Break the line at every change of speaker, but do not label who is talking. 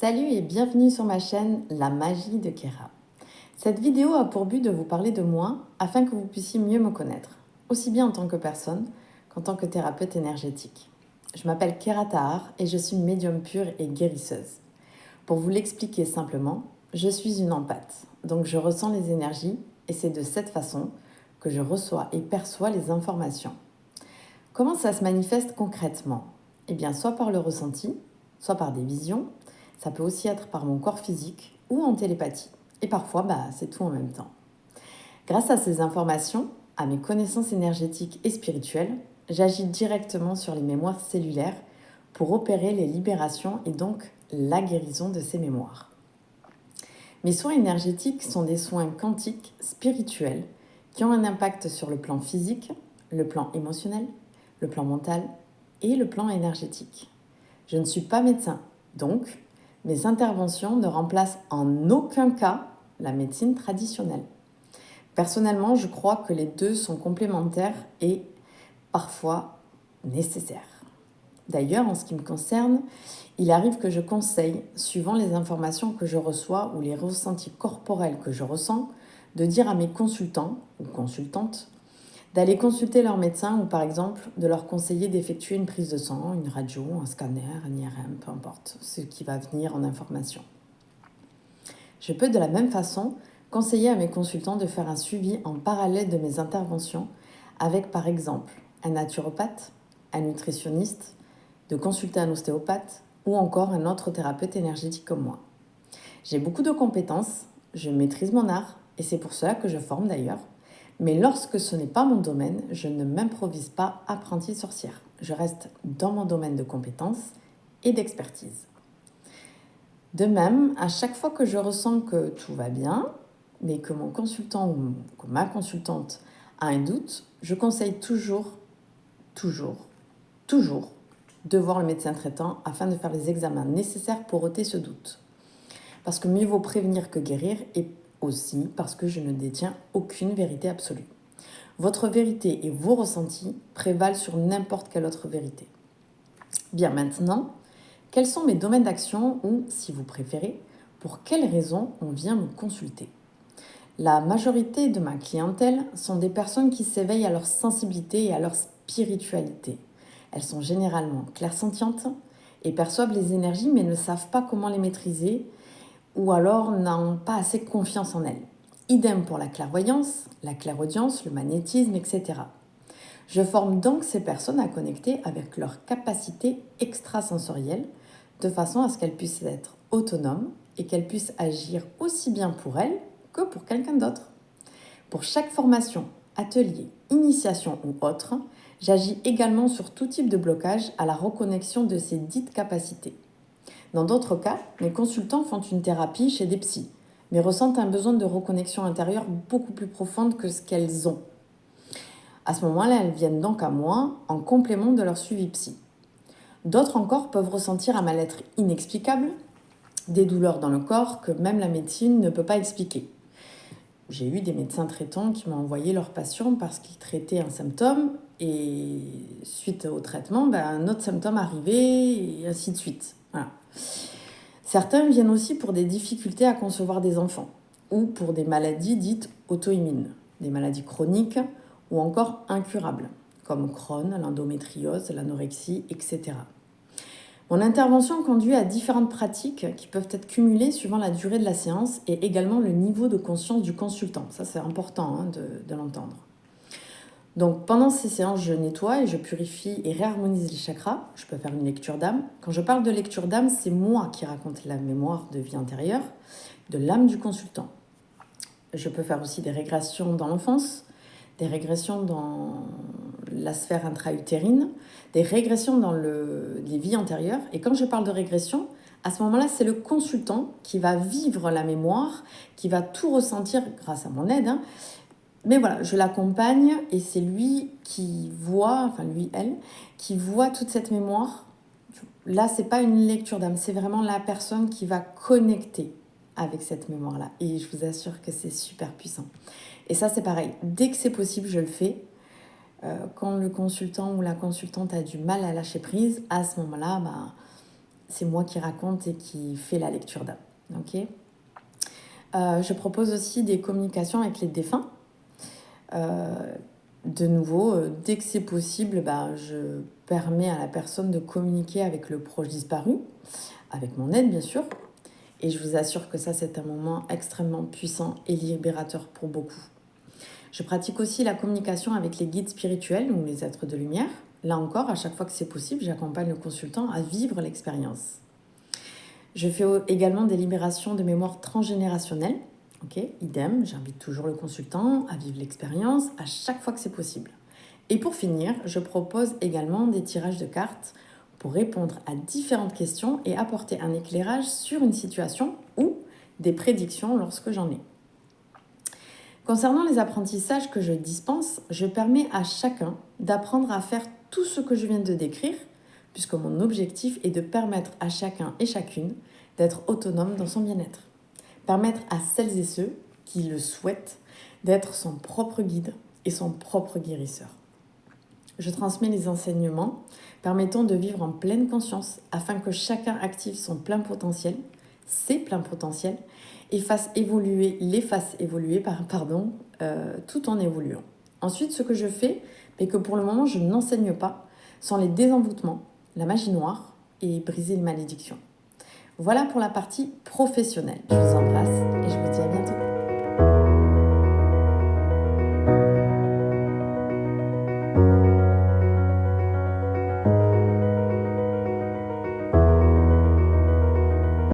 Salut et bienvenue sur ma chaîne La Magie de Kera. Cette vidéo a pour but de vous parler de moi afin que vous puissiez mieux me connaître, aussi bien en tant que personne qu'en tant que thérapeute énergétique. Je m'appelle Kera Tahar et je suis médium pure et guérisseuse. Pour vous l'expliquer simplement, je suis une empathe, donc je ressens les énergies et c'est de cette façon que je reçois et perçois les informations. Comment ça se manifeste concrètement? Eh bien, soit par le ressenti, soit par des visions. Ça peut aussi être par mon corps physique ou en télépathie. Et parfois, c'est tout en même temps. Grâce à ces informations, à mes connaissances énergétiques et spirituelles, j'agis directement sur les mémoires cellulaires pour opérer les libérations et donc la guérison de ces mémoires. Mes soins énergétiques sont des soins quantiques, spirituels, qui ont un impact sur le plan physique, le plan émotionnel, le plan mental et le plan énergétique. Je ne suis pas médecin, donc mes interventions ne remplacent en aucun cas la médecine traditionnelle. Personnellement, je crois que les deux sont complémentaires et parfois nécessaires. D'ailleurs, en ce qui me concerne, il arrive que je conseille, suivant les informations que je reçois ou les ressentis corporels que je ressens, de dire à mes consultants ou consultantes d'aller consulter leur médecin ou par exemple de leur conseiller d'effectuer une prise de sang, une radio, un scanner, un IRM, peu importe ce qui va venir en information. Je peux de la même façon conseiller à mes consultants de faire un suivi en parallèle de mes interventions avec par exemple un naturopathe, un nutritionniste, de consulter un ostéopathe ou encore un autre thérapeute énergétique comme moi. J'ai beaucoup de compétences, je maîtrise mon art et c'est pour cela que je forme d'ailleurs. Mais lorsque ce n'est pas mon domaine, je ne m'improvise pas apprentie sorcière. Je reste dans mon domaine de compétences et d'expertise. De même, à chaque fois que je ressens que tout va bien, mais que mon consultant ou que ma consultante a un doute, je conseille toujours de voir le médecin traitant afin de faire les examens nécessaires pour ôter ce doute. Parce que mieux vaut prévenir que guérir et aussi parce que je ne détiens aucune vérité absolue. Votre vérité et vos ressentis prévalent sur n'importe quelle autre vérité. Bien maintenant, quels sont mes domaines d'action ou, si vous préférez, pour quelles raisons on vient me consulter? La majorité de ma clientèle sont des personnes qui s'éveillent à leur sensibilité et à leur spiritualité. Elles sont généralement clairsentientes et perçoivent les énergies mais ne savent pas comment les maîtriser ou alors n'ont pas assez confiance en elles. Idem pour la clairvoyance, la clairaudience, le magnétisme, etc. Je forme donc ces personnes à connecter avec leurs capacités extrasensorielles de façon à ce qu'elles puissent être autonomes et qu'elles puissent agir aussi bien pour elles que pour quelqu'un d'autre. Pour chaque formation, atelier, initiation ou autre, j'agis également sur tout type de blocage à la reconnexion de ces dites capacités. Dans d'autres cas, mes consultants font une thérapie chez des psys, mais ressentent un besoin de reconnexion intérieure beaucoup plus profonde que ce qu'elles ont. À ce moment-là, elles viennent donc à moi en complément de leur suivi psy. D'autres encore peuvent ressentir un mal-être inexplicable, des douleurs dans le corps que même la médecine ne peut pas expliquer. J'ai eu des médecins traitants qui m'ont envoyé leurs patients parce qu'ils traitaient un symptôme et suite au traitement, un autre symptôme arrivait et ainsi de suite. Voilà. Certains viennent aussi pour des difficultés à concevoir des enfants ou pour des maladies dites auto-immunes, des maladies chroniques ou encore incurables, comme Crohn, l'endométriose, l'anorexie, etc. Mon intervention conduit à différentes pratiques qui peuvent être cumulées suivant la durée de la séance et également le niveau de conscience du consultant. Ça, c'est important de l'entendre. Donc, pendant ces séances, je nettoie et je purifie et réharmonise les chakras. Je peux faire une lecture d'âme. Quand je parle de lecture d'âme, c'est moi qui raconte la mémoire de vie antérieure de l'âme du consultant. Je peux faire aussi des régressions dans l'enfance, des régressions dans la sphère intra-utérine, des régressions dans les vies antérieures. Et quand je parle de régression, à ce moment-là, c'est le consultant qui va vivre la mémoire, qui va tout ressentir grâce à mon aide. Mais voilà, je l'accompagne et c'est lui qui voit, enfin lui, elle, qui voit toute cette mémoire. Là, c'est pas une lecture d'âme, c'est vraiment la personne qui va connecter avec cette mémoire-là. Et je vous assure que c'est super puissant. Et ça, c'est pareil. Dès que c'est possible, je le fais. Quand le consultant ou la consultante a du mal à lâcher prise, à ce moment-là, c'est moi qui raconte et qui fais la lecture d'âme. Ok. Je propose aussi des communications avec les défunts. De nouveau, dès que c'est possible, je permets à la personne de communiquer avec le proche disparu, avec mon aide bien sûr. Et je vous assure que ça, c'est un moment extrêmement puissant et libérateur pour beaucoup. Je pratique aussi la communication avec les guides spirituels ou les êtres de lumière. Là encore, à chaque fois que c'est possible, j'accompagne le consultant à vivre l'expérience. Je fais également des libérations de mémoire transgénérationnelle. Ok, idem, j'invite toujours le consultant à vivre l'expérience à chaque fois que c'est possible. Et pour finir, je propose également des tirages de cartes pour répondre à différentes questions et apporter un éclairage sur une situation ou des prédictions lorsque j'en ai. Concernant les apprentissages que je dispense, je permets à chacun d'apprendre à faire tout ce que je viens de décrire, puisque mon objectif est de permettre à chacun et chacune d'être autonome dans son bien-être. Permettre à celles et ceux qui le souhaitent d'être son propre guide et son propre guérisseur. Je transmets les enseignements permettant de vivre en pleine conscience afin que chacun active son plein potentiel, ses pleins potentiels, et les fasse évoluer tout en évoluant. Ensuite, ce que je fais, mais que pour le moment je n'enseigne pas, sont les désenvoûtements, la magie noire et briser les malédictions. Voilà pour la partie professionnelle. Je vous embrasse.